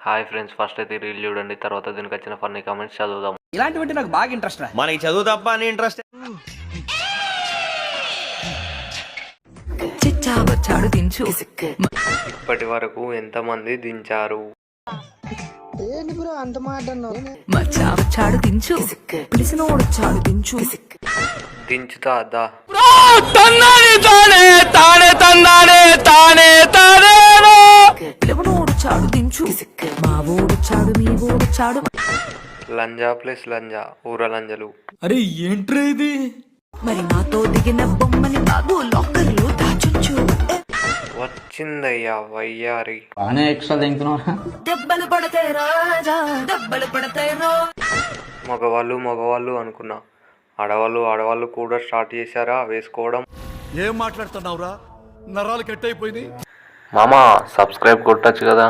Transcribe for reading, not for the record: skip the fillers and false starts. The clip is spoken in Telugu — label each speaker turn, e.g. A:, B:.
A: హాయ్ ఫ్రెండ్స్, ఫస్ట్ అయితే రీల్ చూడండి, తర్వాత దీనికి వచ్చిన ఫన్నీ కామెంట్స్ చదువుదాం.
B: ఇలాంటివంటే నాకు బాగా ఇంట్రెస్ట్ రా.
C: మనకి చదువు తప్ప అని ఇంట్రెస్ట్.
D: వచ్చాడు దించు
A: ఇప్పటి వరకు ఎంతమంది దించారు?
D: మచ్చా వచ్చాడు దించు పిలిసినోడు వచ్చాడు దించు
A: దించుతా దా.
D: పిలవనోడు చాడు దించు మా ఓడు చాడు మీ ఓడు చాడు
A: లంజా ప్లస్ లంజా ఊర లంజలు.
B: అరే ఏంట్రా ఇది?
D: మరి నాతో దిగిన బొమ్మని బాబు లాకర్లో దాచుంచు
A: వచ్చిందయ్యా వయ్యారి.
D: దెబ్బలు పడతాయి రాజా దెబ్బలు పడతాయి రో.
A: మగవాళ్ళు అనుకున్నా, ఆడవాళ్ళు కూడా స్టార్ట్ చేశారా వేసుకోవడం.
E: ఏం మాట్లాడుతున్నావురా? నరాలు కట్ అయిపోయింది.
A: మామా సబ్స్క్రైబ్ కొట్టచ్చు కదా.